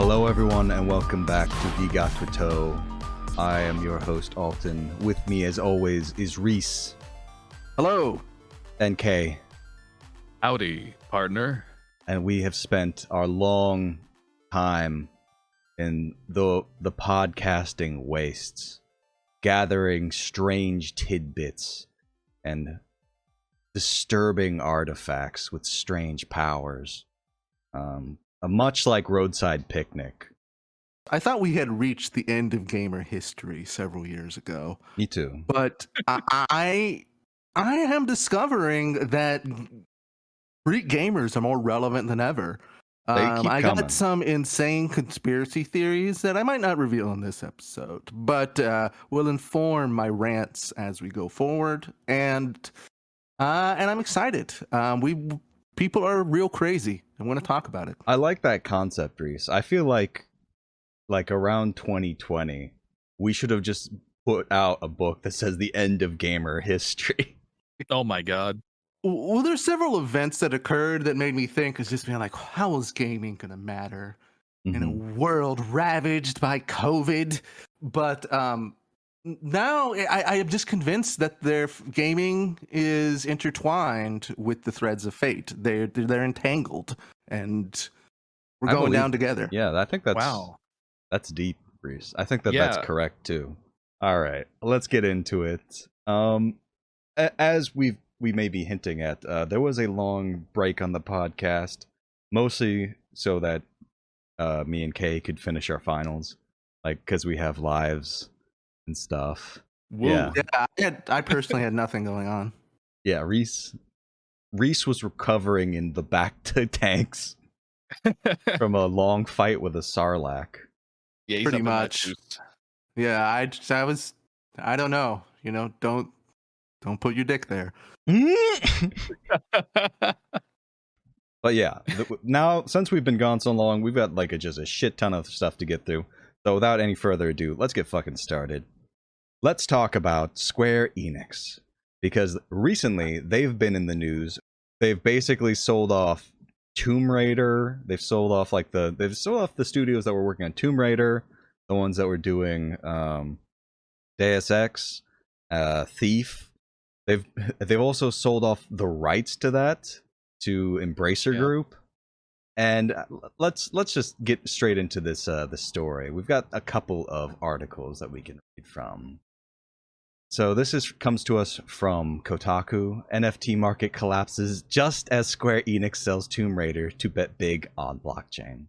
Hello everyone and welcome back to VGATWTOE. I am your host Alton. With me as always is Reese. Hello. And Kay. Howdy, partner. And we have spent our long time in the podcasting wastes, gathering strange tidbits and disturbing artifacts with strange powers. Much like Roadside Picnic. I thought we had reached the end of gamer history several years ago. Me too. But I am discovering that freak gamers are more relevant than ever. I got some insane conspiracy theories that I might not reveal in this episode, but will inform my rants as we go forward. And I'm excited. People are real crazy. I want to talk about it. I like that concept, Reese. I feel like around 2020, we should have just put out a book that says the end of gamer history. Oh my god. Well, there's several events that occurred that made me think, is just being like, how is gaming going to matter in a world ravaged by COVID? But now I am just convinced that their gaming is intertwined with the threads of fate. They're entangled, and we're going down together. Yeah, I think that's deep, Reese. I think that's correct too. All right, let's get into it. As we may be hinting at, there was a long break on the podcast, mostly so that me and Kay could finish our finals, because we have lives and stuff. Yeah, I personally had nothing going on. Yeah, Reese was recovering in the back to tanks from a long fight with a Sarlacc. Yeah, he's pretty much. Yeah, I don't know. Don't put your dick there. But yeah, now since we've been gone so long, we've got just a shit ton of stuff to get through. So without any further ado, let's get fucking started. Let's talk about Square Enix, because recently they've been in the news. They've basically sold off Tomb Raider. They've sold off the studios that were working on Tomb Raider, the ones that were doing Deus Ex, Thief. They've also sold off the rights to that to Embracer Group. And let's just get straight into this the story. We've got a couple of articles that we can read from. So this comes to us from Kotaku. NFT market collapses just as Square Enix sells Tomb Raider to bet big on blockchain.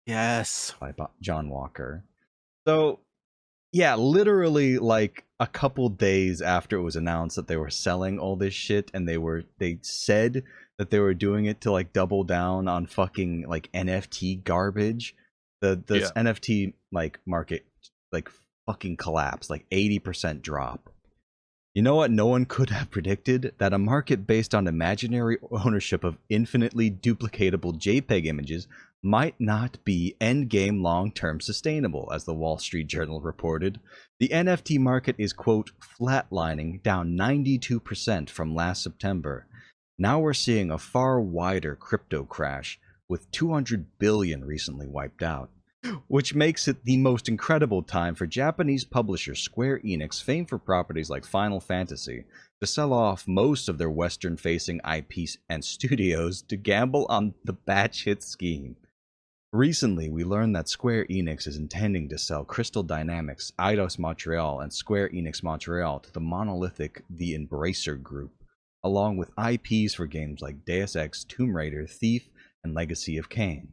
Yes. By John Walker. So, yeah, literally a couple days after it was announced that they were selling all this shit, and they said that they were doing it to double down on fucking NFT garbage. The NFT market fucking collapsed, 80% drop. You know what no one could have predicted? That a market based on imaginary ownership of infinitely duplicatable JPEG images might not be endgame long-term sustainable, as the Wall Street Journal reported. The NFT market is, quote, flatlining, down 92% from last September. Now we're seeing a far wider crypto crash, with 200 billion recently wiped out, which makes it the most incredible time for Japanese publisher Square Enix, famed for properties like Final Fantasy, to sell off most of their Western-facing IPs and studios to gamble on the batshit scheme. Recently, we learned that Square Enix is intending to sell Crystal Dynamics, Eidos Montreal, and Square Enix Montreal to the monolithic The Embracer Group, along with IPs for games like Deus Ex, Tomb Raider, Thief, and Legacy of Kain.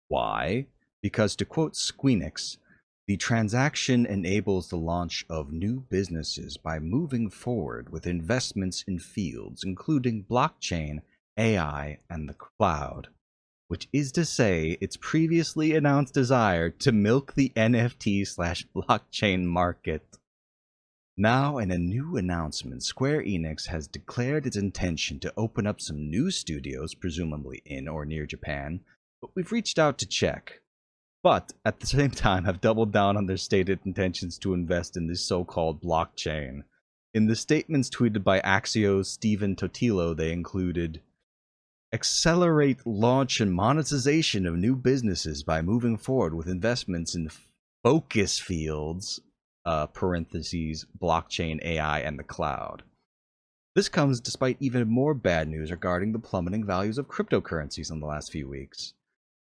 Why? Because, to quote Squeenix, the transaction enables the launch of new businesses by moving forward with investments in fields including blockchain, AI, and the cloud, which is to say its previously announced desire to milk the NFT/blockchain market. Now, in a new announcement, Square Enix has declared its intention to open up some new studios, presumably in or near Japan, but we've reached out to check. But at the same time have doubled down on their stated intentions to invest in this so-called blockchain. In the statements tweeted by Axios' Steven Totilo, they included, accelerate launch and monetization of new businesses by moving forward with investments in focus fields, parentheses, blockchain, AI, and the cloud. This comes despite even more bad news regarding the plummeting values of cryptocurrencies in the last few weeks.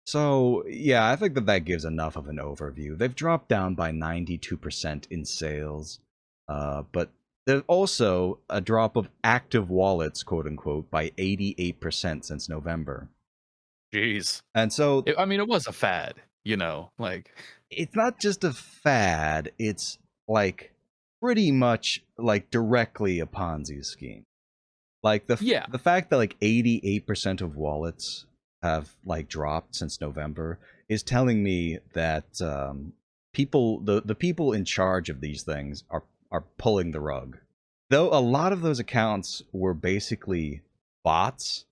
So, yeah, I think that gives enough of an overview. They've dropped down by 92% in sales, but there's also a drop of active wallets, quote unquote, by 88% since November. Jeez. And so, it was a fad, like. It's not just a fad, it's like pretty much like directly a Ponzi scheme. Like the fact that like 88% of wallets have like dropped since November is telling me that the people in charge of these things are pulling the rug. Though a lot of those accounts were basically bots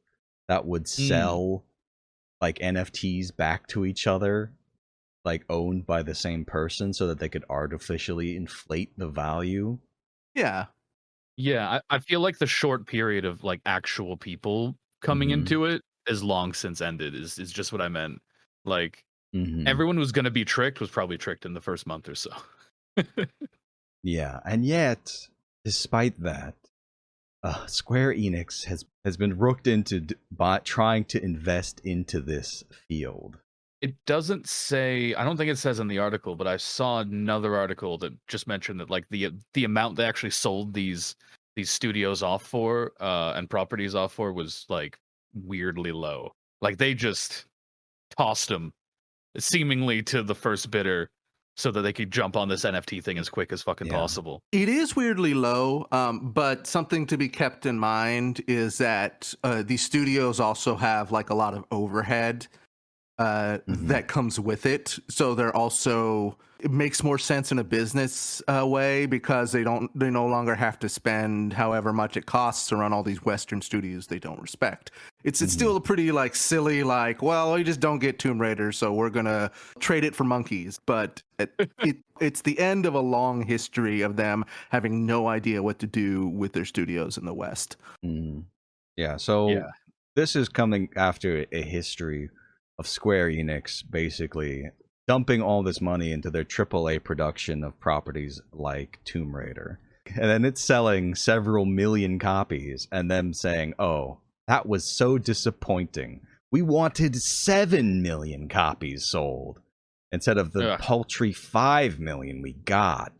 that would sell like NFTs back to each other, like owned by the same person, so that they could artificially inflate the value. Yeah. Yeah, I feel like the short period of like actual people coming into it is long since ended, is just what I meant. Like everyone who's gonna be tricked was probably tricked in the first month or so. Yeah, and yet, despite that, Square Enix has been rooked into trying to invest into this field. It doesn't say, I don't think it says in the article, but I saw another article that just mentioned that like the amount they actually sold these studios off for and properties off for was like weirdly low. Like they just tossed them seemingly to the first bidder so that they could jump on this NFT thing as quick as fucking possible. It is weirdly low, but something to be kept in mind is that these studios also have like a lot of overhead that comes with it. So they're also, it makes more sense in a business way because they no longer have to spend however much it costs to run all these Western studios they don't respect. It's still a pretty like silly, like, well, we just don't get Tomb Raider, so we're gonna trade it for monkeys. But it's the end of a long history of them having no idea what to do with their studios in the West. Yeah, so this is coming after a history of Square Enix basically dumping all this money into their AAA production of properties like Tomb Raider. And then it's selling several million copies and them saying, oh, that was so disappointing. We wanted 7 million copies sold instead of the paltry 5 million we got.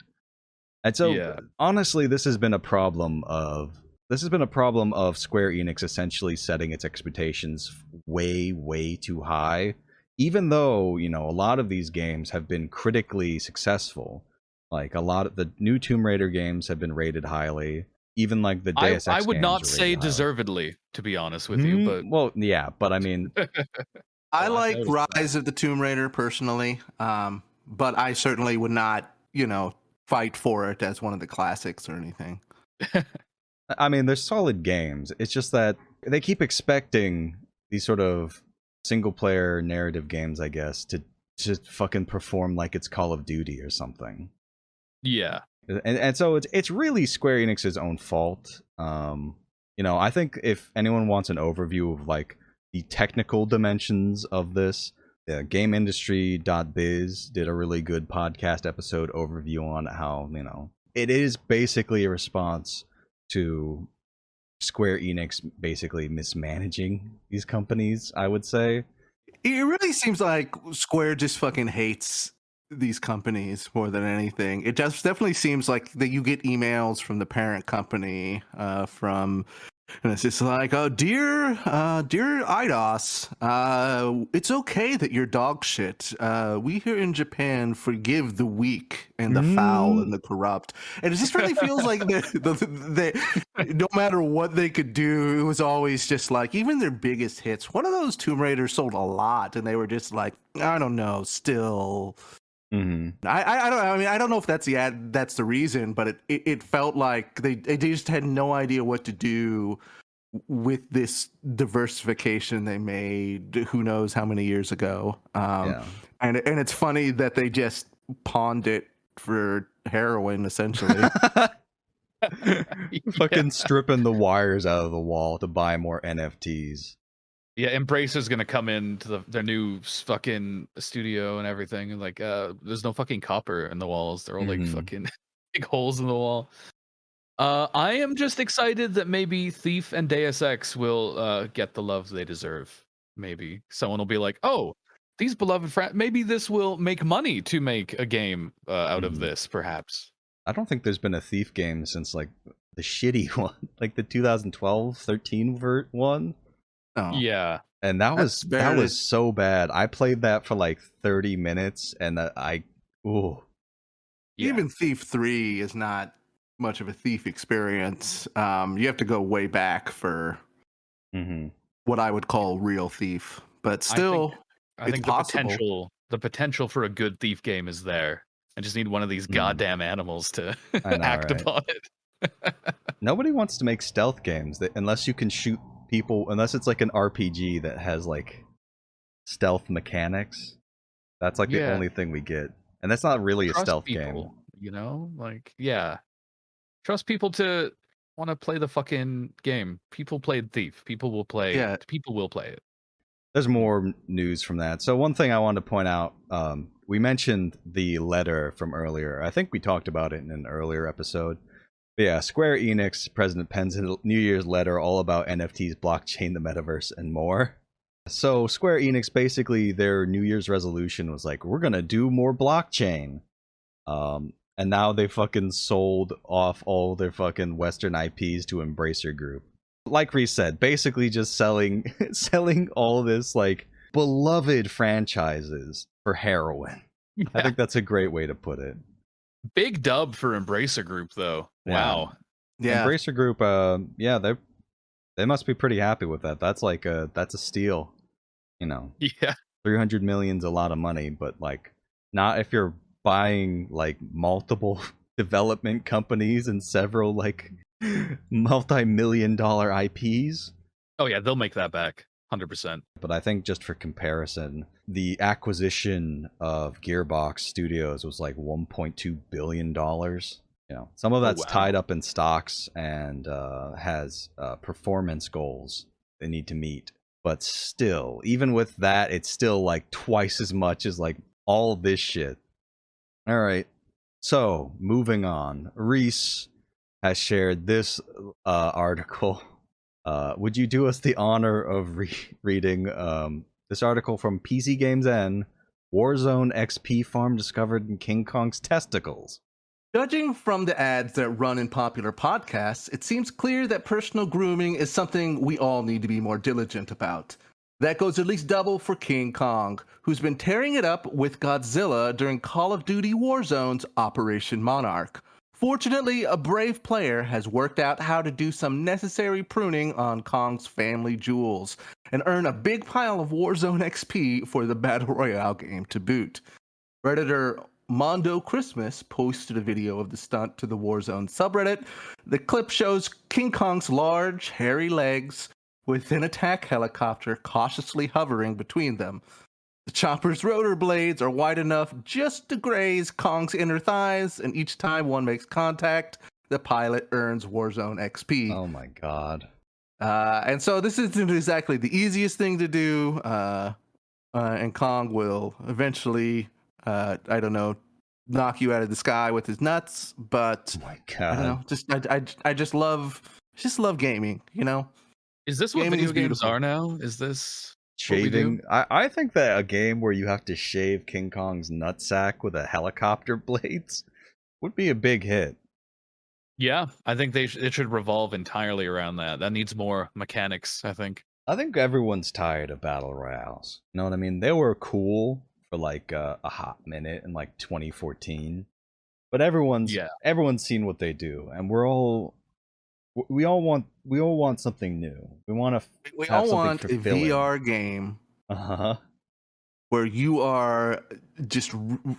And so, honestly, this has been a problem of Square Enix essentially setting its expectations way, way too high, even though, a lot of these games have been critically successful. Like, a lot of the new Tomb Raider games have been rated highly. Even, like, the Deus Ex I would not say highly. Deservedly, to be honest with you, but... Well, yeah, but I mean... I like Rise of the Tomb Raider, personally, but I certainly would not, fight for it as one of the classics or anything. I mean, they're solid games. It's just that they keep expecting these sort of single-player narrative games, I guess, to just fucking perform like it's Call of Duty or something. Yeah. And so it's really Square Enix's own fault. I think if anyone wants an overview of like the technical dimensions of this, GameIndustry.biz did a really good podcast episode overview on how, it is basically a response to Square Enix basically mismanaging these companies, I would say. It really seems like Square just fucking hates these companies more than anything. It just definitely seems like that you get emails from the parent company and it's just like, oh, dear Eidos, it's okay that you're dog shit. We here in Japan forgive the weak and the foul and the corrupt. And it just really feels like they no matter what they could do, it was always just like, even their biggest hits. One of those Tomb Raiders sold a lot, and they were just like, I don't know, still. I don't know if that's the reason, but it felt like they just had no idea what to do with this diversification they made who knows how many years ago. And it's funny that they just pawned it for heroin, essentially. Fucking stripping the wires out of the wall to buy more NFTs. Yeah, Embrace is gonna come into their new fucking studio and everything, and like, there's no fucking copper in the walls. They're all like fucking big holes in the wall. I am just excited that maybe Thief and Deus Ex will get the love they deserve. Maybe someone will be like, "Oh, these beloved maybe this will make money to make a game out of this, perhaps." I don't think there's been a Thief game since like the shitty one, like the 2012, 13 one. Oh. Yeah, and that was so bad. I played that for like 30 minutes, and Even Thief 3 is not much of a Thief experience. You have to go way back for what I would call real Thief, but still, I think the potential for a good Thief game is there. I just need one of these goddamn animals to act upon it. Nobody wants to make stealth games unless you can shoot people, unless it's like an RPG that has like stealth mechanics. That's like the only thing we get, and that's not really a stealth game. You know, like trust people to want to play the fucking game. People played Thief. People will play. Yeah. People will play it. There's more news from that. So one thing I wanted to point out, we mentioned the letter from earlier. I think we talked about it in an earlier episode. But yeah, Square Enix president pens a New Year's letter all about NFTs, blockchain, the metaverse, and more. So Square Enix, basically their New Year's resolution was like, we're gonna do more blockchain. And now they fucking sold off all their fucking Western IPs to Embracer Group. Like Reese said, basically just selling all this like beloved franchises for heroin. Yeah. I think that's a great way to put it. Big dub for Embracer Group though. Yeah. Wow. Yeah. Embracer Group, they must be pretty happy with that. That's like that's a steal. You know. Yeah. 300 million's a lot of money, but like not if you're buying like multiple development companies and several like multi-million-dollar IPs. Oh yeah, they'll make that back 100%. But I think just for comparison, the acquisition of Gearbox Studios was like $1.2 billion. You know, some of that's tied up in stocks and has performance goals they need to meet. But still, even with that, it's still like twice as much as like all this shit. All right, so moving on. Reese has shared this article. Would you do us the honor of reading this article from PC Games N? Warzone XP farm discovered in King Kong's testicles. Judging from the ads that run in popular podcasts, it seems clear that personal grooming is something we all need to be more diligent about. That goes at least double for King Kong, who's been tearing it up with Godzilla during Call of Duty Warzone's Operation Monarch. Fortunately, a brave player has worked out how to do some necessary pruning on Kong's family jewels and earn a big pile of Warzone XP for the Battle Royale game to boot. Redditor Mondo Christmas posted a video of the stunt to the Warzone subreddit. The clip shows King Kong's large, hairy legs with an attack helicopter cautiously hovering between them. The chopper's rotor blades are wide enough just to graze Kong's inner thighs, and each time one makes contact, the pilot earns Warzone XP. Oh my god. And so this isn't exactly the easiest thing to do, and Kong will eventually, I don't know, knock you out of the sky with his nuts, but oh my god. I don't know, I just love gaming, you know? Is this what video games are now? Is this shaving? I think that a game where you have to shave King Kong's nutsack with a helicopter blades would be a big hit. Yeah, I think it should revolve entirely around that. That needs more mechanics, I think. I think everyone's tired of battle royales. You know what I mean? They were cool for like a hot minute in like 2014, but everyone's seen what they do, and we all want something new. We all want a VR game. Where you are just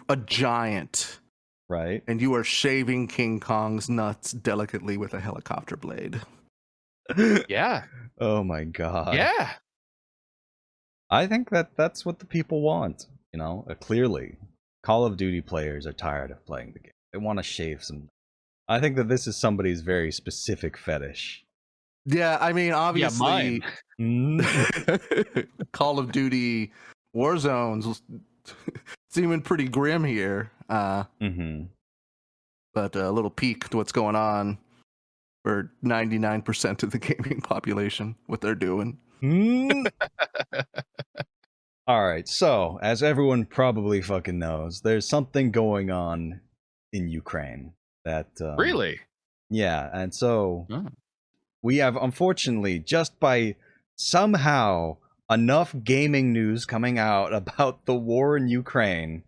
a giant, right? And you are shaving King Kong's nuts delicately with a helicopter blade. Yeah. Oh my god. Yeah. I think that's what the people want. You know, clearly, Call of Duty players are tired of playing the game. They want to shave some. I think that this is somebody's very specific fetish. Yeah, I mean, obviously, Call of Duty Warzone's seeming pretty grim here. But a little peek to what's going on for 99% of the gaming population, what they're doing. All right, so as everyone probably fucking knows, there's something going on in Ukraine that really, yeah, and so we have, unfortunately, just by somehow enough gaming news coming out about the war in Ukraine,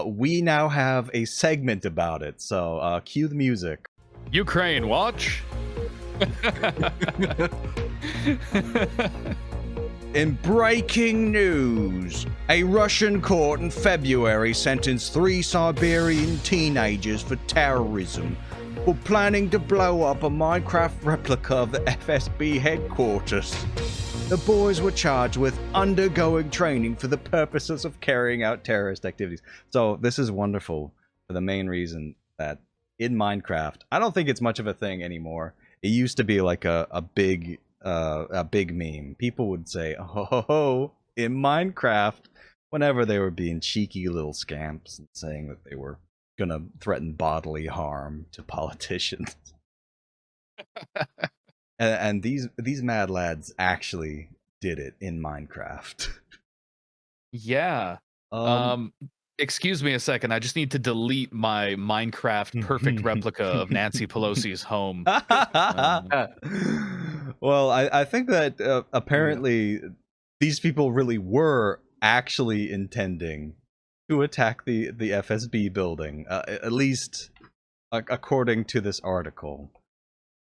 we now have a segment about it. So cue the music. Ukraine watch. In breaking news, a Russian court in February sentenced 3 Siberian teenagers for terrorism for planning to blow up a Minecraft replica of the FSB headquarters. The boys were charged with undergoing training for the purposes of carrying out terrorist activities. So this is wonderful for the main reason that in Minecraft, I don't think it's much of a thing anymore. It used to be like a big meme. People would say, "Oh, ho, ho," in Minecraft whenever they were being cheeky little scamps and saying that they were gonna threaten bodily harm to politicians. and these mad lads actually did it in Minecraft. Yeah. Excuse me a second. I just need to delete my Minecraft perfect replica of Nancy Pelosi's home. Well, I think that apparently these people really were actually intending to attack the FSB building, at least according to this article.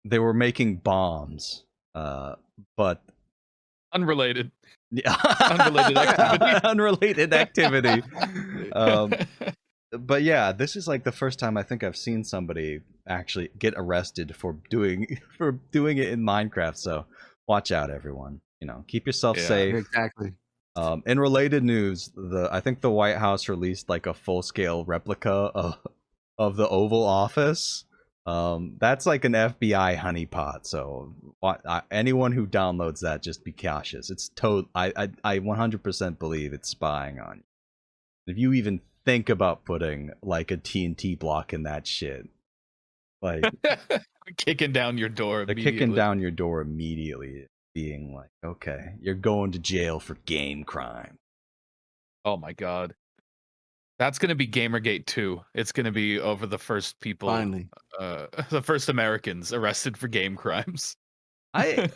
They were making bombs, but unrelated. Yeah. Unrelated activity. But yeah, this is like the first time I think I've seen somebody actually get arrested for doing it in Minecraft. So watch out, everyone. You know, keep yourself safe. Exactly. In related news, I think the White House released like a full-scale replica of the Oval Office. That's like an FBI honeypot. So anyone who downloads that, just be cautious. It's I 100% believe it's spying on you. If you even think about putting like a TNT block in that shit, like kicking down your door immediately, being like, okay, you're going to jail for game crime. Oh my god. That's going to be Gamergate 2. It's going to be over the first people, finally, the first Americans arrested for game crimes. I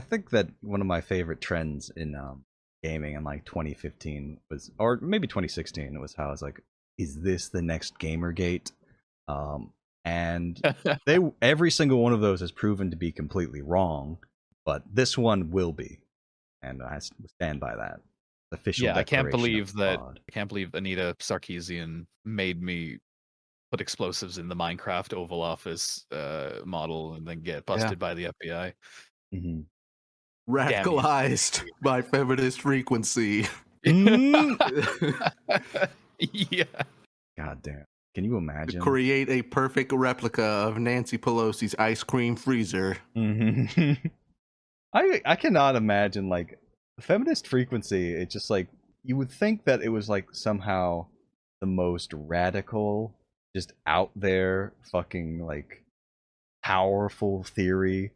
think that one of my favorite trends in gaming in like 2015 was, or maybe 2016, was how I was like, is this the next Gamergate? And every single one of those has proven to be completely wrong, but this one will be, and I stand by that. Official. Yeah, I can't believe Anita Sarkeesian made me put explosives in the Minecraft Oval Office model and then get busted by the FBI. Mm-hmm. Radicalized by feminist frequency. Yeah. God damn. Can you imagine? To create a perfect replica of Nancy Pelosi's ice cream freezer. Mm-hmm. I cannot imagine, like, feminist frequency. It's just like, you would think that it was like somehow the most radical, just out there fucking like powerful theory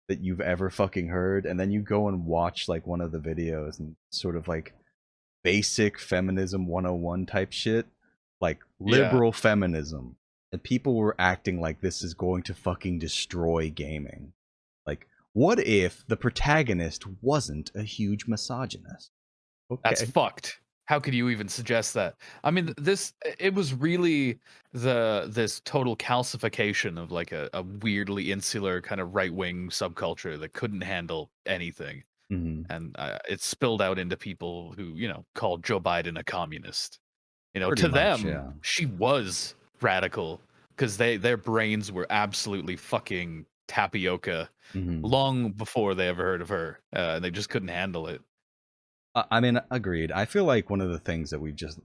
that you've ever fucking heard, and then you go and watch like one of the videos and sort of like basic feminism 101 type shit, like liberal feminism, and people were acting like this is going to fucking destroy gaming. Like, what if the protagonist wasn't a huge misogynist? Okay. That's fucked. How could you even suggest that? I mean, it was really this total calcification of like a weirdly insular kind of right-wing subculture that couldn't handle anything. Mm-hmm. And it spilled out into people who, called Joe Biden a communist. Pretty to much, them, she was radical because their brains were absolutely fucking tapioca long before they ever heard of her. They just couldn't handle it. I mean, agreed. I feel like one of the things that we've just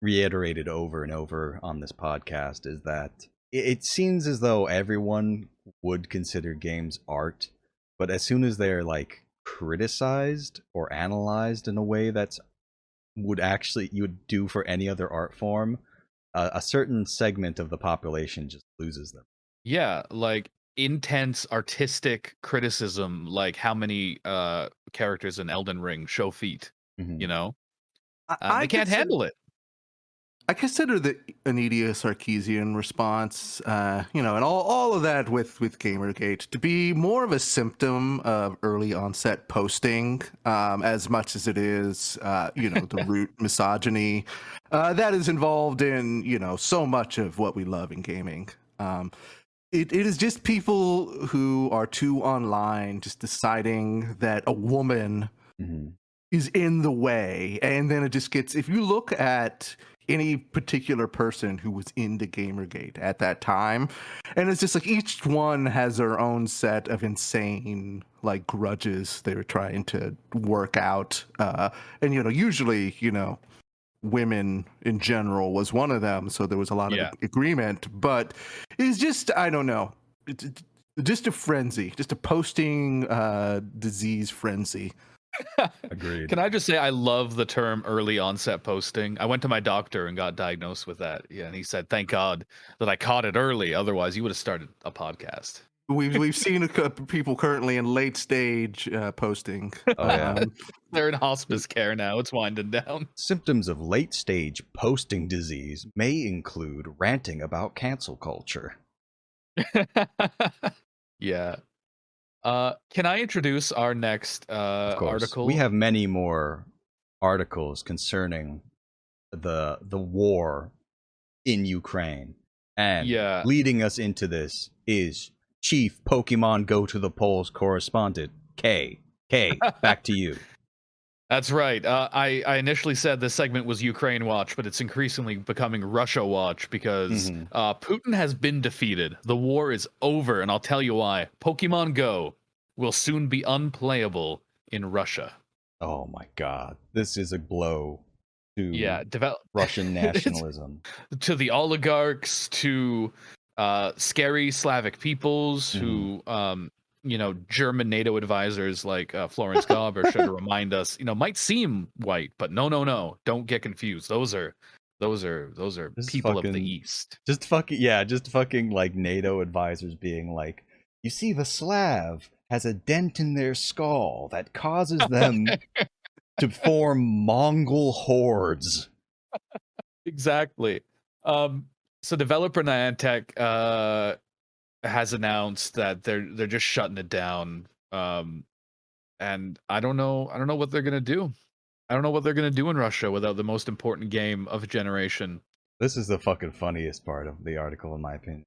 reiterated over and over on this podcast is that it seems as though everyone would consider games art, but as soon as they're like criticized or analyzed in a way that's would actually you would do for any other art form, a certain segment of the population just loses them. Yeah, like intense artistic criticism, like how many characters in Elden Ring show feet, Mm-hmm. you know? I They can't handle it. I consider the Anidia Sarkeesian response, and all of that with Gamergate to be more of a symptom of early onset posting, as much as it is, the root misogyny that is involved in, so much of what we love in gaming. It is just people who are too online, just deciding that a woman is in the way, and then it just gets. If you look at any particular person who was into Gamergate at that time, and it's just like each one has their own set of insane like grudges they were trying to work out, and usually women in general was one of them, so there was a lot of agreement, but it's just, I don't know, it's just a frenzy, just a posting disease frenzy. Agreed. Can I just say I love the term early onset posting? I went to my doctor and got diagnosed with that. Yeah, and he said, "Thank God that I caught it early. Otherwise, you would have started a podcast." We've seen a couple people currently in late stage posting. Oh yeah, they're in hospice care now. It's winding down. Symptoms of late stage posting disease may include ranting about cancel culture. Yeah. Can I introduce our next article? We have many more articles concerning the war in Ukraine, and leading us into this is Chief Pokemon Go to the Polls correspondent K. Back to you. That's right. I initially said this segment was Ukraine Watch, but it's increasingly becoming Russia Watch because Putin has been defeated. The war is over, and I'll tell you why. Pokemon Go will soon be unplayable in Russia. Oh my God. This is a blow to Russian nationalism. To the oligarchs, to scary Slavic peoples who... German NATO advisors like Florence Gauber should remind us, might seem white, but no, don't get confused. Those are people of the East. Just fucking like NATO advisors being like, you see, the Slav has a dent in their skull that causes them to form Mongol hordes. Exactly. So developer Niantic has announced that they're just shutting it down, and I don't know what they're gonna do. I don't know what they're gonna do in Russia without the most important game of a generation. This is the fucking funniest part of the article, in my opinion.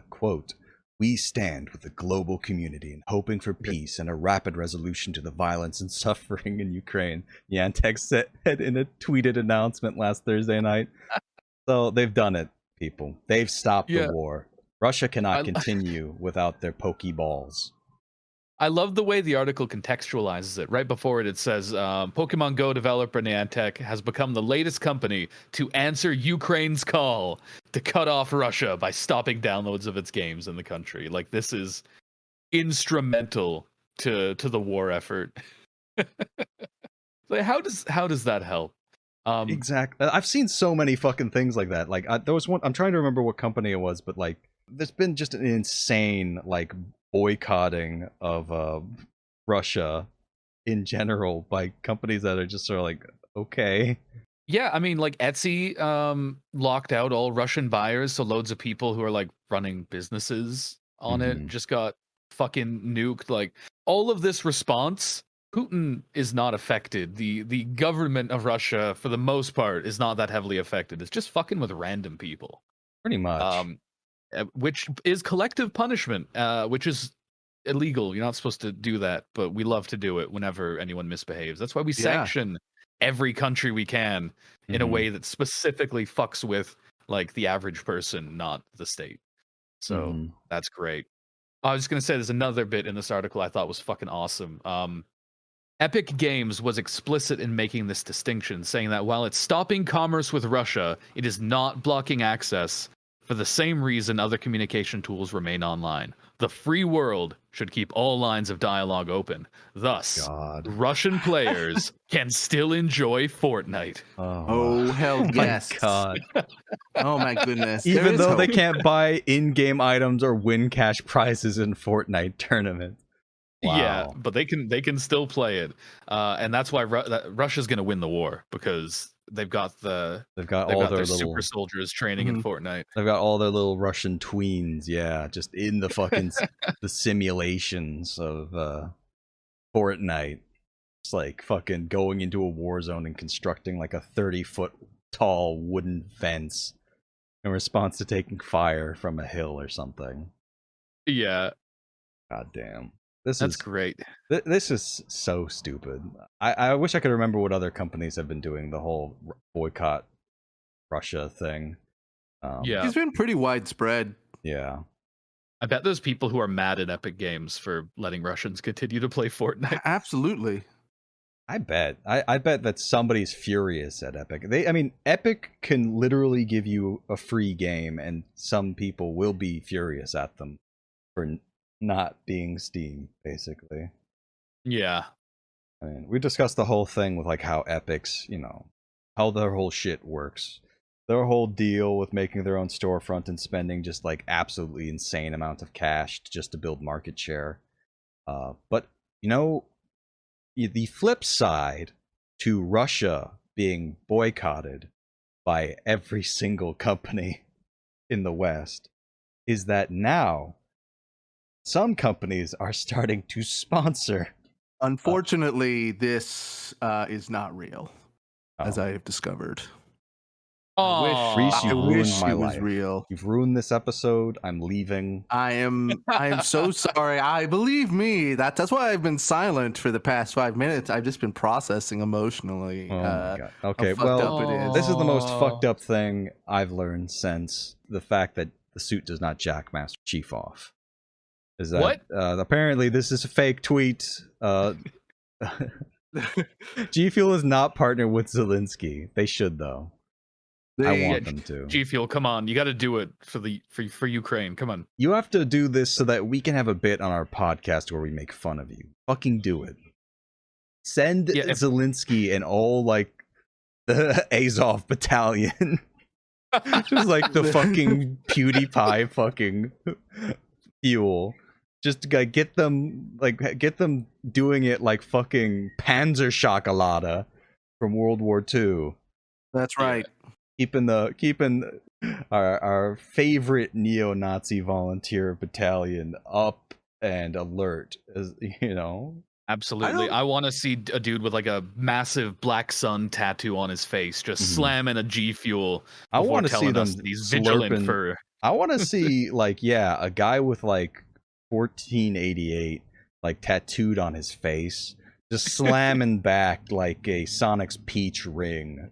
Quote: "We stand with the global community in hoping for peace and a rapid resolution to the violence and suffering in Ukraine," Niantic said in a tweeted announcement last Thursday night. So they've done it, people. They've stopped the war. Russia cannot continue without their Pokeballs. I love the way the article contextualizes it. Right before it says, Pokemon Go developer Niantic has become the latest company to answer Ukraine's call to cut off Russia by stopping downloads of its games in the country. Like, this is instrumental to the war effort. Like, how does that help? Exactly. I've seen so many fucking things like that. Like, there was one, I'm trying to remember what company it was, but like, there's been just an insane like boycotting of Russia in general by companies that are just sort of like, okay. Yeah, I mean, like Etsy locked out all Russian buyers, so loads of people who are like running businesses on it just got fucking nuked. Like, all of this response, Putin is not affected. The government of Russia, for the most part, is not that heavily affected. It's just fucking with random people. Pretty much. Which is collective punishment, which is illegal. You're not supposed to do that, but we love to do it whenever anyone misbehaves. That's why we sanction every country we can in a way that specifically fucks with like the average person, not the state. So that's great. I was going to say there's another bit in this article I thought was fucking awesome. Epic Games was explicit in making this distinction, saying that while it's stopping commerce with Russia, it is not blocking access For the same reason other communication tools remain online. The free world should keep all lines of dialogue open. Thus, Russian players can still enjoy Fortnite. Oh hell yes. My God. Oh my goodness. Even though they can't buy in-game items or win cash prizes in Fortnite tournaments. Wow. Yeah, but they can still play it, and that's why Russia's going to win the war, because they've got all their little super soldiers training in Fortnite. They've got all their little Russian tweens, yeah, just in the fucking the simulations of Fortnite. It's like fucking going into a war zone and constructing like a 30-foot tall wooden fence in response to taking fire from a hill or something. Yeah. God damn. That's great. This is so stupid. I wish I could remember what other companies have been doing the whole boycott Russia thing. Yeah. It's been pretty widespread. Yeah. I bet there's people who are mad at Epic Games for letting Russians continue to play Fortnite. Absolutely. I bet. I bet that somebody's furious at Epic. Epic can literally give you a free game, and some people will be furious at them for not being Steam, basically. Yeah. I mean, we discussed the whole thing with like how Epic's, how their whole shit works. Their whole deal with making their own storefront and spending just like absolutely insane amount of cash just to build market share. But the flip side to Russia being boycotted by every single company in the West is that now some companies are starting to sponsor. Unfortunately, this is not real, as I have discovered. Oh, Reese, you ruined my life. Was real. You've ruined this episode. I'm leaving. I am so sorry. Believe me, that's why I've been silent for the past 5 minutes. I've just been processing emotionally. Oh my God. Okay, well, this is the most fucked up thing I've learned since the fact that the suit does not jack Master Chief off. Is that what? Apparently this is a fake tweet. GFUEL is not partnered with Zelensky. They should though. I want them to. GFUEL, come on, you got to do it for Ukraine. Come on. You have to do this so that we can have a bit on our podcast where we make fun of you. Fucking do it. Send Zelensky and all like the Azov battalion. Just like the fucking PewDiePie fucking fuel. Just get them doing it like fucking Panzer Chocolata from World War II. That's right. Keeping our favorite neo-Nazi volunteer battalion up and alert, as Absolutely. I want to see a dude with like a massive black sun tattoo on his face just slamming a GFUEL. I want to see them he's vigilant for. I want to see a guy with like 1488 like tattooed on his face just slamming back like a Sonic's Peach ring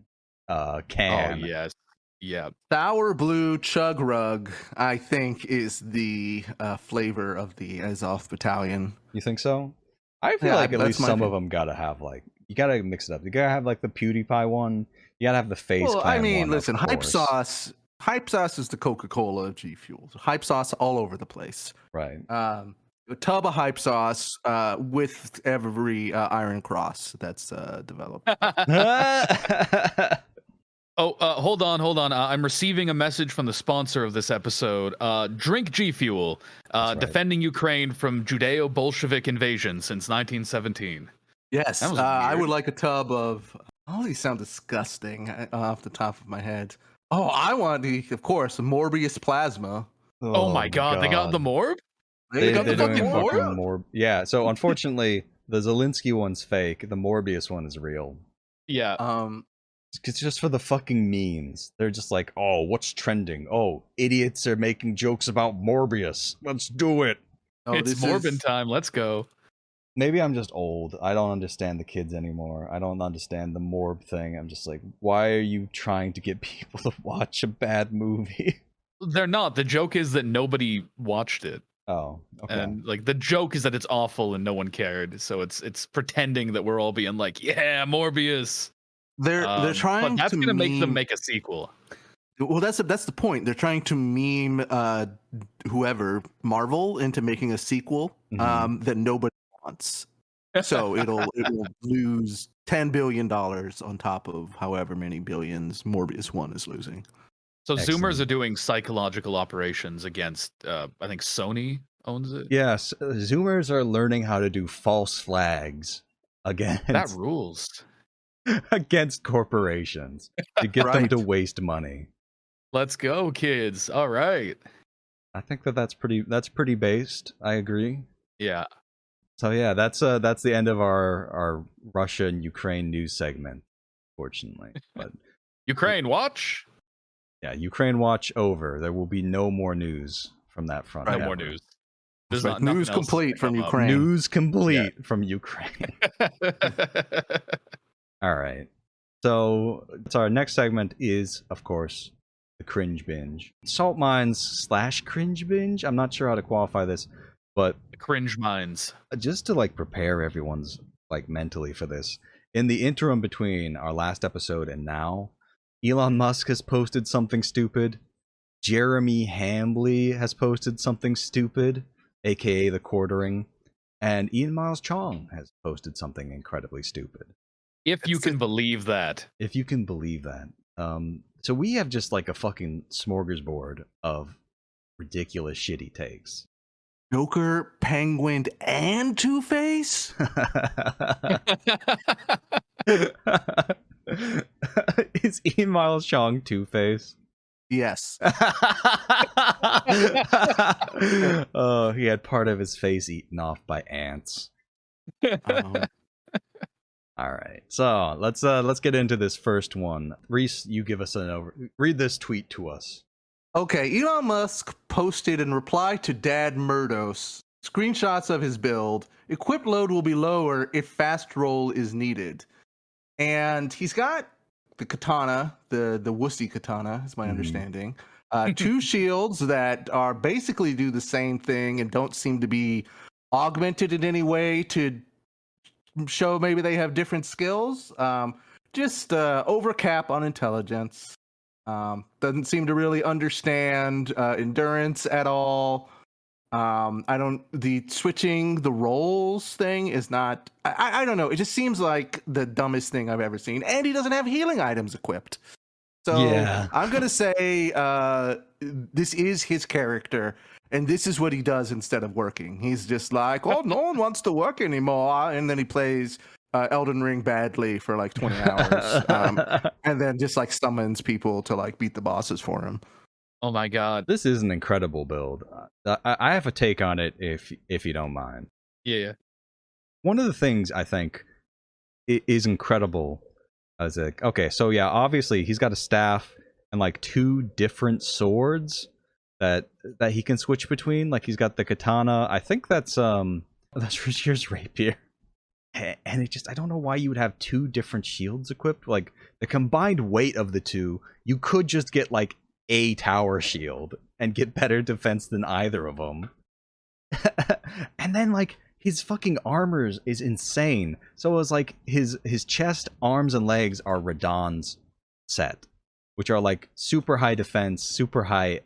can. Oh yes. Yeah. Sour blue chug rug, I think, is the flavor of the Azov battalion. You think so? I feel like at least some of them gotta have you gotta mix it up. You gotta have like the PewDiePie one. You gotta have the face. Well, I mean, listen, hype sauce is the Coca-Cola of GFUEL. Hype sauce all over the place. Right. A tub of hype sauce with every Iron Cross that's developed. Hold on. I'm receiving a message from the sponsor of this episode. Drink GFUEL, defending Ukraine from Judeo-Bolshevik invasion since 1917. Yes, I would like a tub of. All these sound disgusting off the top of my head. Oh, I want of course, Morbius plasma. Oh my God, they got the Morb? They got the fucking Morb? Yeah, so unfortunately, the Zelensky one's fake. The Morbius one is real. Yeah. It's just for the fucking memes. They're just like, oh, what's trending? Oh, idiots are making jokes about Morbius. Let's do it. Oh, it's Morbin time. Let's go. Maybe I'm just old. I don't understand the kids anymore. I don't understand the Morb thing. I'm just like, why are you trying to get people to watch a bad movie? They're not. The joke is that nobody watched it. Oh, okay. And like the joke is that it's awful and no one cared. So it's pretending that we're all being like, yeah, Morbius. They're trying. But that's to gonna make them make a sequel. Well, that's the point. They're trying to meme whoever Marvel into making a sequel that nobody wants. So it will lose $10 billion on top of however many billions Morbius 1 is losing. So Zoomers are doing psychological operations against, I think Sony owns it. Yes, Zoomers are learning how to do false flags against that rules against corporations to get them to waste money. Let's go, kids! All right. I think that's pretty based. I agree. Yeah. So yeah, that's the end of our Russia and Ukraine news segment, fortunately. But Ukraine watch. Yeah, Ukraine watch over. There will be no more news from that front. No more news. There's news complete from Ukraine. News complete from Ukraine. All right. So our next segment is, of course, the cringe binge. Salt mines / cringe binge. I'm not sure how to qualify this, but the cringe mines. Just to like prepare everyone's like mentally for this. In the interim between our last episode and now, Elon Musk has posted something stupid. Jeremy Hambley has posted something stupid, aka the quartering, and Ian Miles Chong has posted something incredibly stupid. If you can believe that. If you can believe that. So we have just like a fucking smorgasbord of ridiculous shitty takes. Joker, Penguin, and Two-Face? Is Ian Miles Chong Two-Face? Yes. Oh, he had part of his face eaten off by ants. All right, so let's get into this first one. Reese, you give us read this tweet to us. Okay, Elon Musk posted in reply to Dad Murdos screenshots of his build. Equip load will be lower if fast roll is needed. And he's got the katana, the wussy katana, is my understanding. 2 shields that are basically do the same thing and don't seem to be augmented in any way to show maybe they have different skills. Just overcap on intelligence. Doesn't seem to really understand endurance at all. The switching the roles thing is not, I don't know. It just seems like the dumbest thing I've ever seen. And he doesn't have healing items equipped. So yeah. I'm going to say this is his character. And this is what he does instead of working. He's just like, oh, no one wants to work anymore. And then he plays Elden Ring badly for like 20 hours. And then just like summons people to like beat the bosses for him. Oh my god. This is an incredible build. I have a take on it if you don't mind. Yeah. One of the things I think is incredible is like, okay, so yeah, obviously he's got a staff and like 2 different swords that he can switch between. Like he's got the katana. I think that's Rashir's rapier. And it just, I don't know why you would have 2 different shields equipped. Like the combined weight of the 2, you could just get like a tower shield and get better defense than either of them. And then like his fucking armor is insane. So it was like his chest, arms, and legs are Radahn's set, which are like super high defense, super high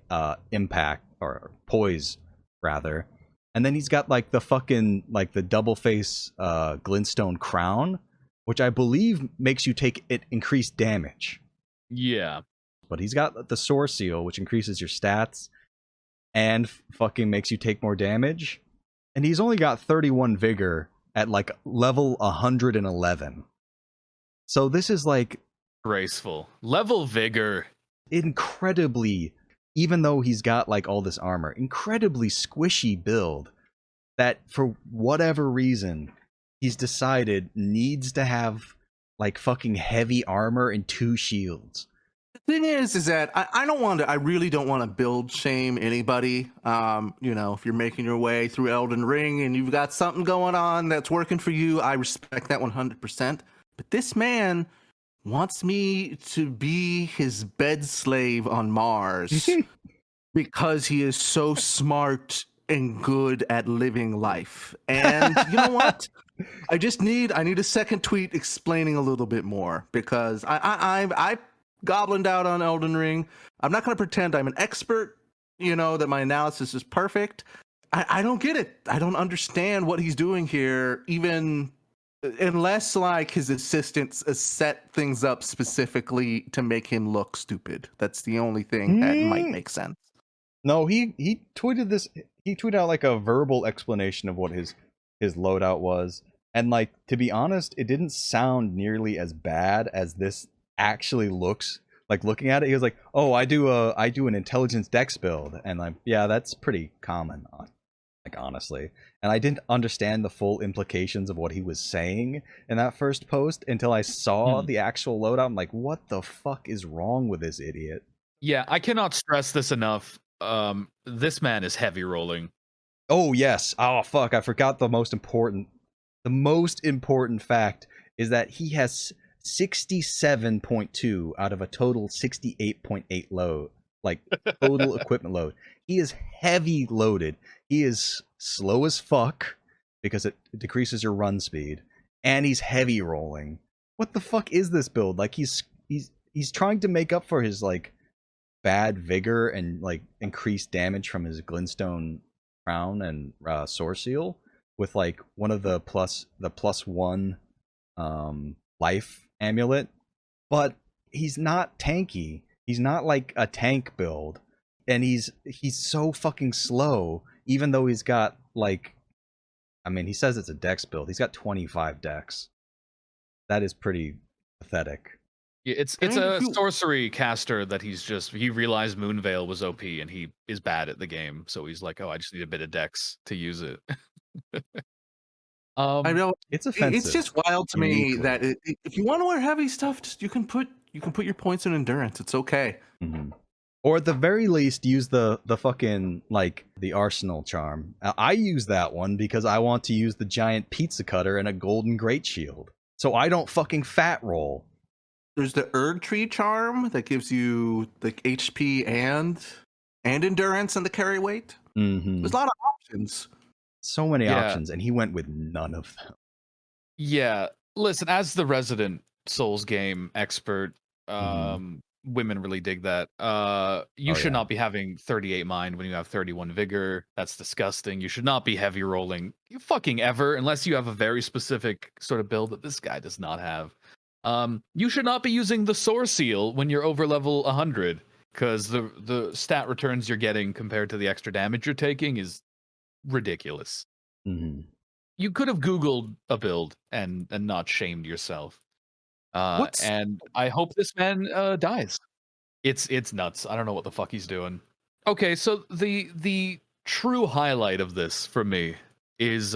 impact, or poise rather. And then he's got like the fucking like the double face glintstone crown, which I believe makes you take increased damage. Yeah. But he's got the Soar Seal, which increases your stats and fucking makes you take more damage. And he's only got 31 vigor at like level 111. So this is like graceful level vigor, incredibly, even though he's got like all this armor, incredibly squishy build that for whatever reason he's decided needs to have like fucking heavy armor and 2 shields. The thing is that I really don't want to build shame anybody. You know, if you're making your way through Elden Ring and you've got something going on that's working for you, I respect that 100%. But this man wants me to be his bed slave on Mars because he is so smart and good at living life. And you know what? I need a second tweet explaining a little bit more, because I goblined out on Elden Ring. I'm not going to pretend I'm an expert, that my analysis is perfect. I don't get it. I don't understand what he's doing here, even unless like his assistants set things up specifically to make him look stupid. That's the only thing that might make sense. No, he tweeted this. He tweeted out like a verbal explanation of what his loadout was, and like, to be honest, it didn't sound nearly as bad as this actually looks. Like, looking at it, he was like, "Oh, I do an intelligence dex build," and like, yeah, that's pretty common, like, honestly. And I didn't understand the full implications of what he was saying in that first post until I saw the actual loadout. I'm like, what the fuck is wrong with this idiot? Yeah, I cannot stress this enough. This man is heavy rolling. Oh yes. Oh fuck, I forgot the most important fact is that he has 67.2 out of a total 68.8 load, like total equipment load. He is heavy loaded. He is slow as fuck because it decreases your run speed, and he's heavy rolling. What the fuck is this build? Like, he's trying to make up for his like bad vigor and like increased damage from his glintstone crown and sword seal with like one of the +1 life amulet, but he's not tanky. He's not like a tank build, and he's so fucking slow, even though he's got like, I mean, he says it's a dex build. He's got 25 dex. That is pretty pathetic. Yeah, it's a sorcery caster that he realized Moonveil was OP and he is bad at the game, so he's like, oh, I just need a bit of dex to use it. I know it's offensive. It's just wild to me that if you want to wear heavy stuff, you can put your points in endurance. It's okay. Mm-hmm. Or at the very least, use the fucking, like, the arsenal charm. I use that one because I want to use the giant pizza cutter and a golden great shield, so I don't fucking fat roll. There's the Erg Tree charm that gives you the HP and endurance and the carry weight. Mm-hmm. There's a lot of options. So many options, and he went with none of them. Yeah, listen, as the resident Souls game expert, women really dig that. You should not be having 38 mind when you have 31 vigor. That's disgusting. You should not be heavy rolling fucking ever, unless you have a very specific sort of build that this guy does not have. You should not be using the Sword Seal when you're over level 100, because the stat returns you're getting compared to the extra damage you're taking is ridiculous. You could have Googled a build and not shamed yourself. And I hope this man dies. It's nuts. I don't know what the fuck he's doing. Okay, so the true highlight of this for me is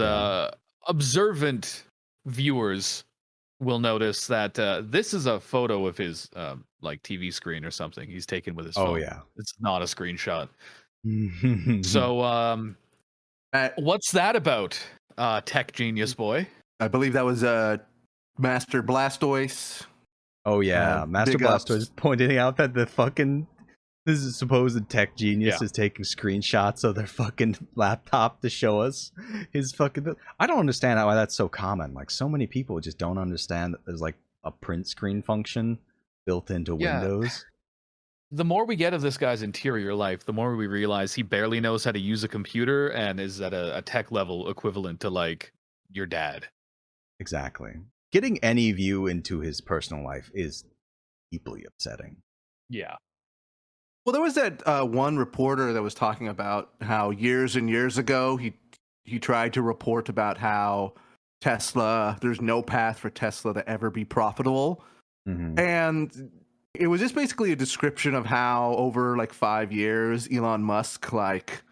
observant viewers will notice that this is a photo of his like TV screen or something he's taken with his phone. Oh yeah, it's not a screenshot. So what's that about, tech genius boy? I believe that was Master Blastoise. Oh yeah, Master Blastoise pointing out that this is supposed tech genius is taking screenshots of their fucking laptop to show us his fucking. I don't understand why that's so common. Like, so many people just don't understand that there's like a print screen function built into Windows. The more we get of this guy's interior life, the more we realize he barely knows how to use a computer and is at a tech level equivalent to like your dad. Exactly. Getting any view into his personal life is deeply upsetting. Yeah. Well, there was that one reporter that was talking about how years and years ago he tried to report about how there's no path for Tesla to ever be profitable. And it was just basically a description of how over like 5 years, Elon Musk like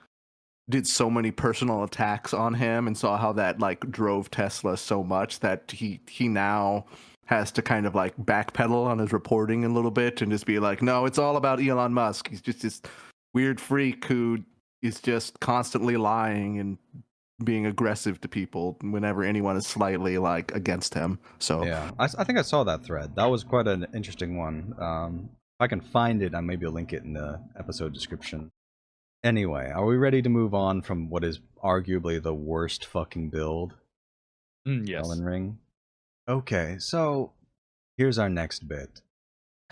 did so many personal attacks on him and saw how that like drove Tesla so much that he now has to kind of like backpedal on his reporting a little bit and just be like, no, it's all about Elon Musk. He's just this weird freak who is just constantly lying and being aggressive to people whenever anyone is slightly like against him. So yeah, I think I saw that thread. That was quite an interesting one. If I can find it, I maybe link it in the episode description. Anyway, are we ready to move on from what is arguably the worst fucking build? Yes. Elden Ring. Okay, so here's our next bit.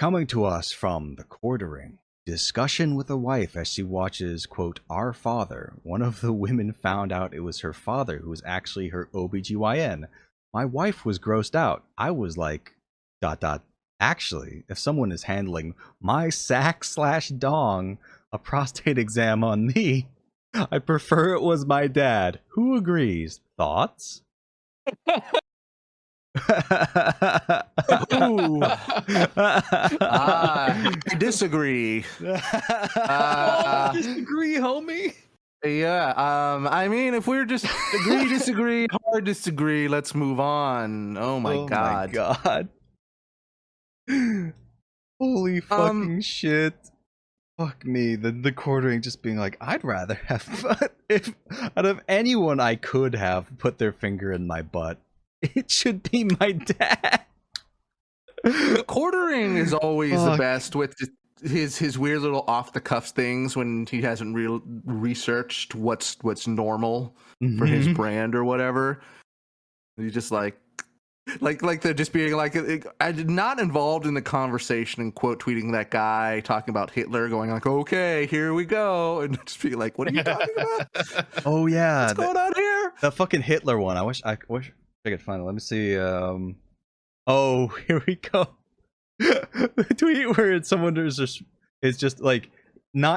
Coming to us from the quartering. Discussion with a wife as she watches, quote, Our Father. One of the women found out it was her father who was actually her OBGYN. My wife was grossed out. I was like, ... Actually, if someone is handling my sack/dong, a prostate exam on me, I prefer it was my dad. Who agrees? Thoughts? I disagree. Disagree, homie. Yeah, I mean, if we're just disagree, hard disagree, let's move on. Oh my god. My god. Holy fucking shit. Fuck me. The quartering just being like, I'd rather have, if out of anyone I could have put their finger in my butt, it should be my dad. Quartering is always the best with his weird little off the cuff things when he hasn't researched what's normal for his brand or whatever. He's just like they're just being like, I'm not involved in the conversation and quote tweeting that guy talking about Hitler, going like, okay, here we go, and just be like, what are you talking about? Oh yeah, what's going on here? The fucking Hitler one. I wish I could find it. Let me see. Oh, here we go. The tweet where someone is just like,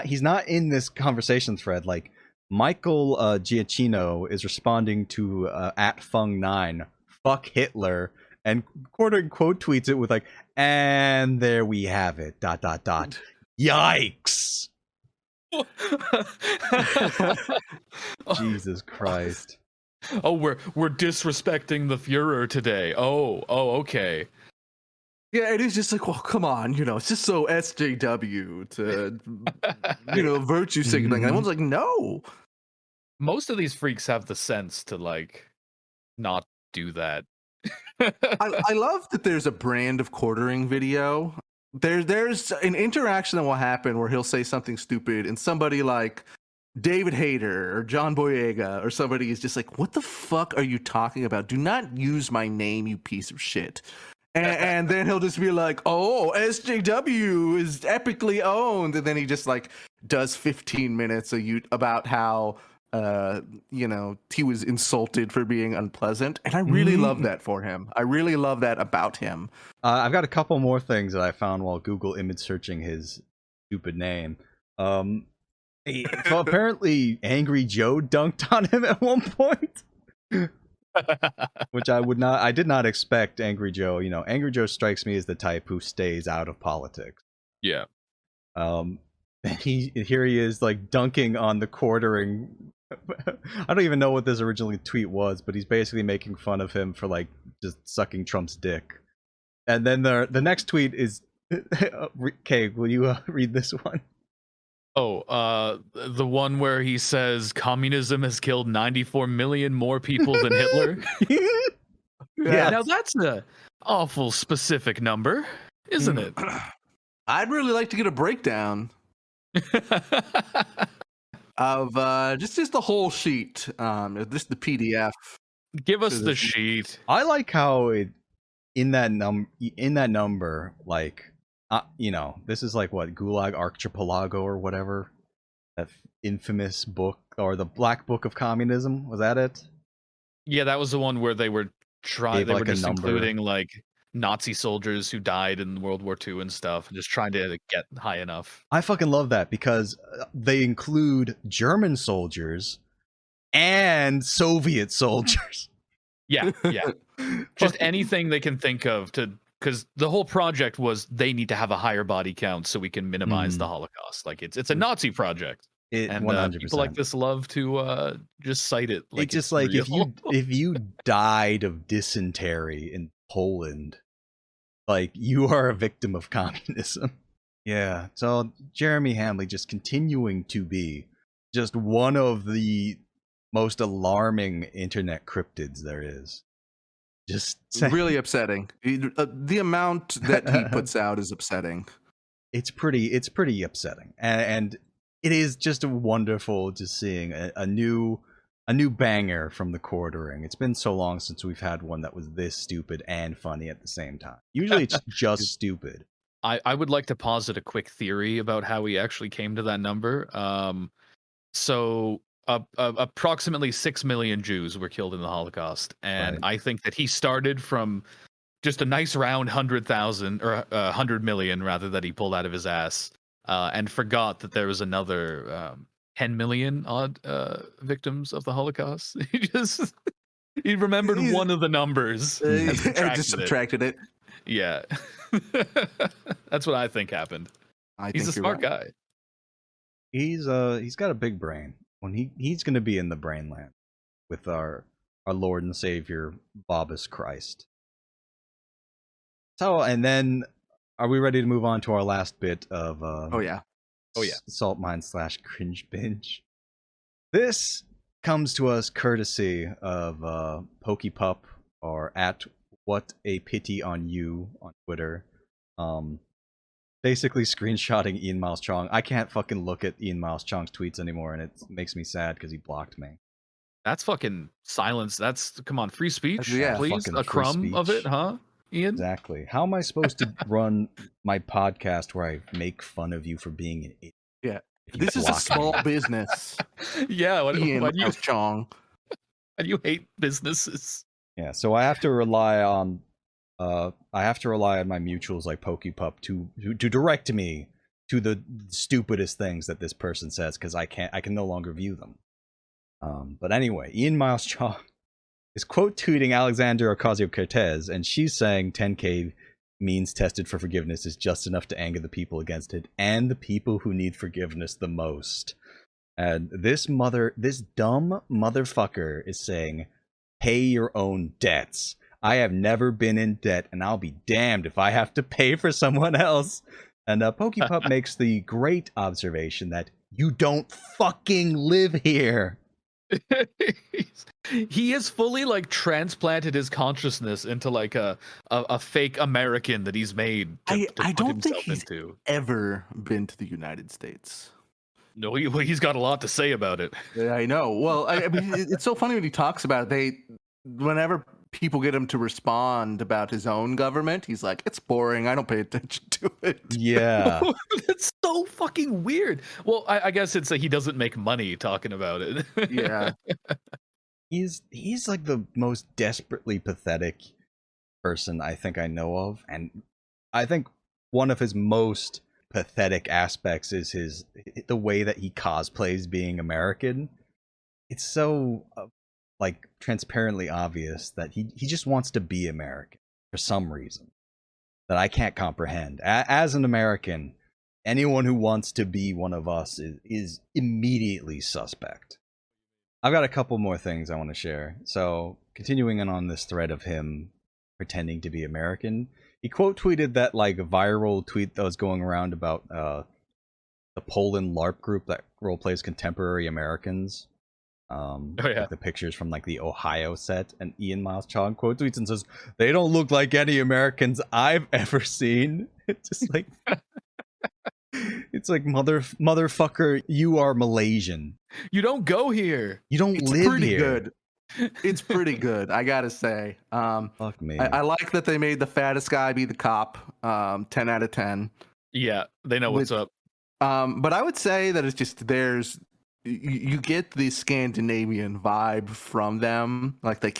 he's not in this conversation thread. Like Michael Giacchino is responding to at Fung9, fuck Hitler, and quote tweets it with like, and there we have it. ... Yikes. Jesus Christ. Oh, we're disrespecting the Führer today. Oh, okay. Yeah, it is just like, well, come on, it's just so SJW to, virtue signaling. And everyone's like, no. Most of these freaks have the sense to like not do that. I love that there's a brand of quartering video. There's an interaction that will happen where he'll say something stupid, and somebody like David Hayter or John Boyega or somebody is just like, what the fuck are you talking about? Do not use my name, you piece of shit. And then he'll just be like, oh, SJW is epically owned. And then he just like does 15 minutes about how, he was insulted for being unpleasant. And I really love that for him. I really love that about him. I've got a couple more things that I found while Google image searching his stupid name. So apparently Angry Joe dunked on him at one point. Which I did not expect Angry Joe. Angry Joe strikes me as the type who stays out of politics. Yeah. Here he is like dunking on the quartering. I don't even know what this original tweet was, but he's basically making fun of him for like just sucking Trump's dick. And then the next tweet is, okay, will you read this one? Oh, the one where he says communism has killed 94 million more people than Hitler. Yeah. Now that's an awful specific number, isn't it? I'd really like to get a breakdown of just the whole sheet, just the PDF. Give us the sheet. I like how in that number, like, this is like what, Gulag Archipelago or whatever, that infamous book, or the Black Book of Communism. Was that it? Yeah, that was the one where they were trying. They were just including like Nazi soldiers who died in World War II and stuff, just trying to get high enough. I fucking love that because they include German soldiers and Soviet soldiers. Yeah. Just anything they can think of to. Because the whole project was they need to have a higher body count so we can minimize the Holocaust. Like it's a Nazi project, and 100%. People like this love to just cite it. Like it's just like real. if you died of dysentery in Poland, like you are a victim of communism. Yeah. So Jeremy Hamley just continuing to be just one of the most alarming internet cryptids there is. Just really upsetting. The amount that he puts out is upsetting. It's pretty upsetting, and it is just wonderful just seeing a new banger from the quartering. It's been so long since we've had one that was this stupid and funny at the same time. Usually it's just stupid. I would like to posit a quick theory about how he actually came to that number. So approximately 6 million Jews were killed in the Holocaust, and I think that he started from just a nice round 100,000 or 100 million rather that he pulled out of his ass, and forgot that there was another 10 million odd victims of the Holocaust. He remembered one of the numbers and just subtracted it. Yeah. That's what I think happened. He's a smart guy. He's got a big brain. When he's gonna be in the brain land with our Lord and Savior Bobus Christ. So, and then are we ready to move on to our last bit of Salt Mine / Cringe Binge? This comes to us courtesy of PokePup, or at What a Pity on You on Twitter. Basically screenshotting Ian Miles Chong. I can't fucking look at Ian Miles Chong's tweets anymore, and it makes me sad because he blocked me. That's fucking silence. That's, come on, free speech, yeah, please. A crumb of it, huh, Ian? Exactly. How am I supposed to run my podcast where I make fun of you for being an idiot? Yeah, this is a small business. Yeah, Ian Miles Chong. And you hate businesses. Yeah, so I have to rely on my mutuals like PokePup to direct me to the stupidest things that this person says, because I can no longer view them. But anyway, Ian Miles Chong is quote tweeting Alexandra Ocasio-Cortez, and she's saying 10K means tested for forgiveness is just enough to anger the people against it, and the people who need forgiveness the most. And this dumb motherfucker is saying, pay your own debts. I have never been in debt, and I'll be damned if I have to pay for someone else. And PokePup makes the great observation that you don't fucking live here. He has fully like transplanted his consciousness into like a fake American that he's made to I put don't think himself he's into. ever been to the United States. No, he's got a lot to say about it. Yeah, I know. Well, I mean, it's so funny when he talks about it. Whenever people get him to respond about his own government, he's like, it's boring. I don't pay attention to it. Yeah. That's so fucking weird. Well, I guess it's like he doesn't make money talking about it. Yeah. He's like the most desperately pathetic person I think I know of. And I think one of his most pathetic aspects is the way that he cosplays being American. It's so like transparently obvious that he just wants to be American for some reason that I can't comprehend. As an American, anyone who wants to be one of us is immediately suspect. I've got a couple more things I want to share. So continuing on this thread of him pretending to be American, he quote tweeted that like viral tweet that was going around about the Poland LARP group that roleplays contemporary Americans. Like the pictures from like the Ohio set, and Ian Miles Chong quote tweets and says, they don't look like any Americans I've ever seen. It's just like it's like motherfucker, you are Malaysian. You don't go here. You don't live pretty here. Good. It's pretty good, I gotta say. Fuck me. I like that they made the fattest guy be the cop. 10 out of 10. Yeah, they know what's up. But I would say that it's just you get the Scandinavian vibe from them. Like you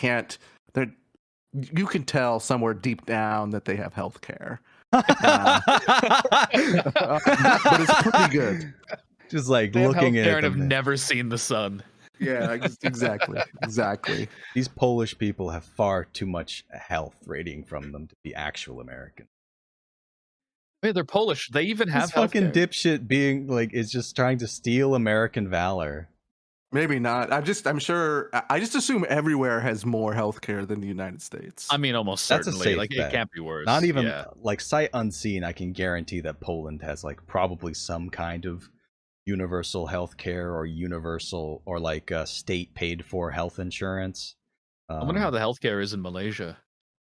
can tell somewhere deep down that they have health care. But it's pretty good. Just like they looking at it. And have never seen the sun. Yeah, exactly. These Polish people have far too much health radiating from them to be actual American. Hey, they're Polish. They even have fucking dipshit being like is just trying to steal American valor. Maybe not. I'm sure. I just assume everywhere has more healthcare than the United States. I mean, almost certainly. That's a safe like bet. It can't be worse. Not even like sight unseen. I can guarantee that Poland has like probably some kind of universal healthcare or universal or like state paid for health insurance. I wonder how the healthcare is in Malaysia.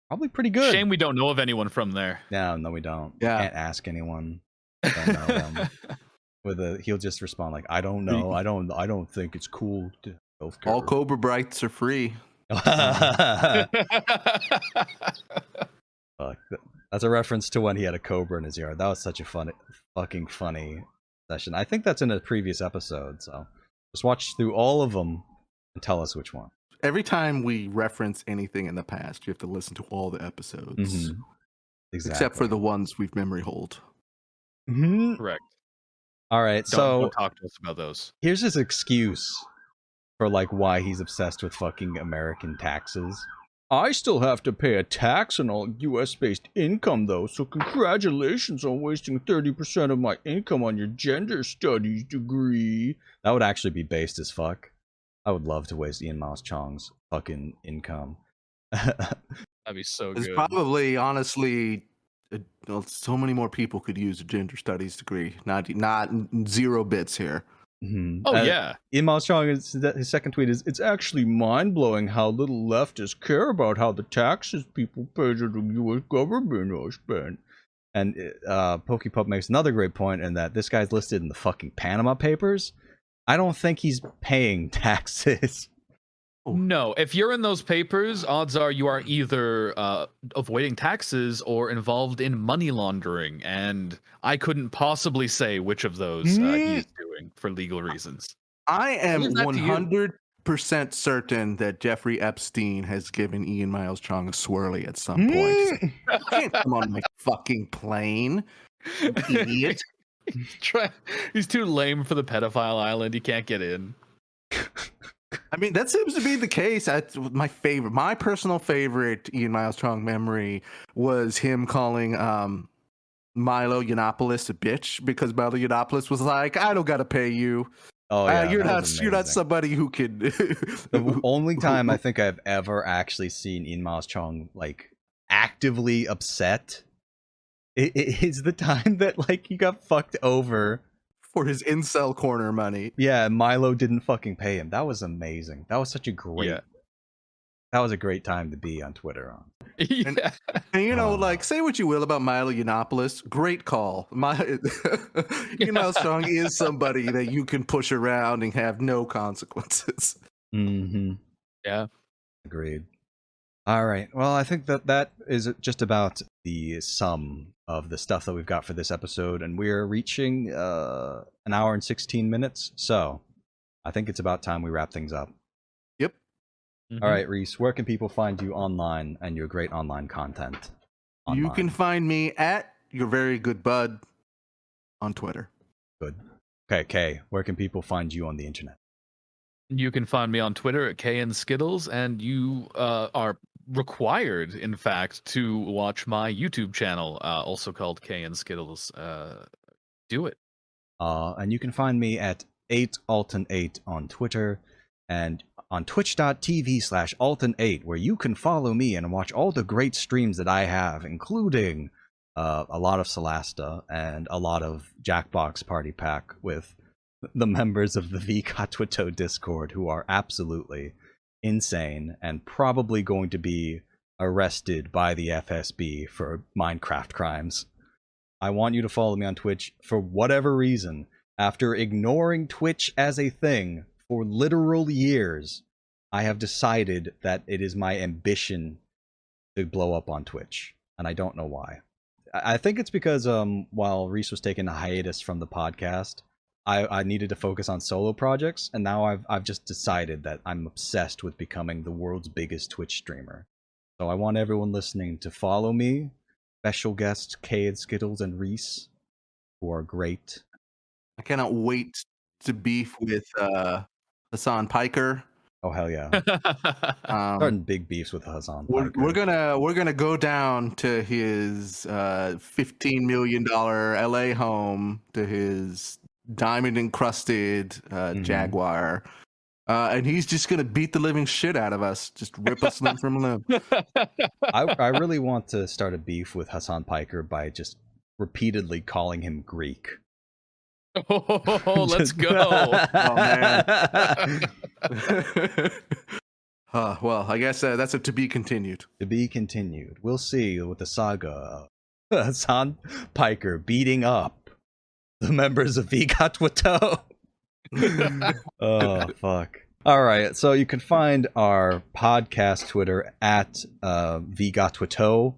Probably pretty good. Shame we don't know of anyone from there. No, we don't. Yeah. Can't ask anyone. Don't know them. He'll just respond like, I don't know. I don't think it's cool to healthcare. All Cobra Brights are free. That's a reference to when he had a cobra in his yard. That was such a fucking funny session. I think that's in a previous episode, so just watch through all of them and tell us which one. Every time we reference anything in the past, you have to listen to all the episodes. Mm-hmm. Exactly. Except for the ones we've memory hold. Mm-hmm. Correct. All right, don't talk to us about those. Here's his excuse for like why he's obsessed with fucking American taxes. I still have to pay a tax on all US-based income, though, so congratulations on wasting 30% of my income on your gender studies degree. That would actually be based as fuck. I would love to waste Ian Miles Chong's fucking income. That'd be so good. There's probably, honestly, so many more people could use a gender studies degree. Not 0 bits here. Mm-hmm. Oh, yeah. Ian Miles Chong, his second tweet is, it's actually mind-blowing how little leftists care about how the taxes people pay to the U.S. government are spent. And PokePup makes another great point in that this guy's listed in the fucking Panama Papers. I don't think he's paying taxes. No, if you're in those papers, odds are you are either avoiding taxes or involved in money laundering, and I couldn't possibly say which of those he is doing for legal reasons. I am 100% certain that Jeffrey Epstein has given Ian Miles Chong a swirly at some point. You can't come on my fucking plane, idiot. He's too lame for the pedophile island. He can't get in. I mean, that seems to be the case. My personal favorite Ian Miles Chong memory was him calling Milo Yiannopoulos a bitch because Milo Yiannopoulos was like, "I don't gotta pay you. Oh yeah, you're not somebody who can." The only time I think I've ever actually seen Ian Miles Chong like actively upset it is the time that like he got fucked over for his incel corner money. Yeah, Milo didn't fucking pay him. That was amazing. That was such a great. Yeah. That was a great time to be on Twitter on. Yeah. And you know, like, say what you will about Milo Yiannopoulos, great call. Ian Miles Chong is somebody that you can push around and have no consequences. Mm-hmm. Yeah. Agreed. All right. Well, I think that is just about the sum of the stuff that we've got for this episode, and we're reaching an hour and 16 minutes. So I think it's about time we wrap things up. Yep. Mm-hmm. All right, Reese, where can people find you online and your great online content? You can find me at Your Very Good Bud on Twitter. Good. Okay, Kay, where can people find you on the internet? You can find me on Twitter at KNSkittles, and you are required, in fact, to watch my YouTube channel, also called KNSkittles. Do it. And you can find me at 8Alton8 on Twitter and on twitch.tv/Alton8, where you can follow me and watch all the great streams that I have, including a lot of Solasta and a lot of Jackbox Party Pack with the members of the VGATWTOE Discord, who are absolutely insane and probably going to be arrested by the FSB for Minecraft crimes. I want you to follow me on Twitch for whatever reason. After ignoring Twitch as a thing for literal years, I have decided that it is my ambition to blow up on Twitch, and I don't know why. I think it's because while Reese was taking a hiatus from the podcast, I needed to focus on solo projects, and now I've just decided that I'm obsessed with becoming the world's biggest Twitch streamer. So I want everyone listening to follow me, special guests KNSkittles and Reese, who are great. I cannot wait to beef with Hassan Piker. Oh hell yeah! Starting big beefs with Hassan Piker. We're gonna go down to his $15 million LA home, to his diamond encrusted Jaguar, and he's just gonna beat the living shit out of us, just rip us limb from limb. I really want to start a beef with Hassan Piker by just repeatedly calling him Greek. Oh, let's go. Oh man. Well, I guess that's a to be continued. To be continued. We'll see with the saga of Hassan Piker beating up the members of VGATWTOE. Oh, fuck. All right, so you can find our podcast Twitter at VGATWTOE.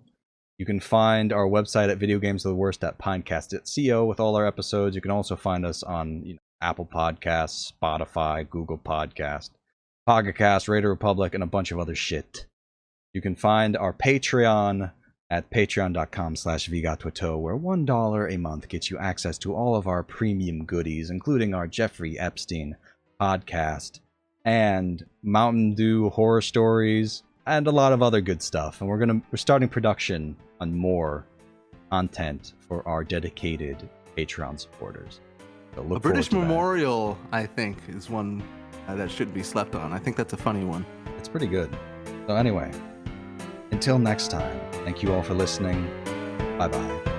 You can find our website at videogamesoftheworst.pinecast.co with all our episodes. You can also find us on Apple Podcasts, Spotify, Google Podcast, Pocket Cast, Radio Republic, and a bunch of other shit. You can find our Patreon at patreon.com/VGATWTOE, where $1 a month gets you access to all of our premium goodies, including our Jeffrey Epstein podcast and Mountain Dew horror stories and a lot of other good stuff. And we're starting production on more content for our dedicated Patreon supporters. So look a British forward to Memorial, I think, is one that shouldn't be slept on. I think that's a funny one. It's pretty good. So anyway, until next time, thank you all for listening. Bye-bye.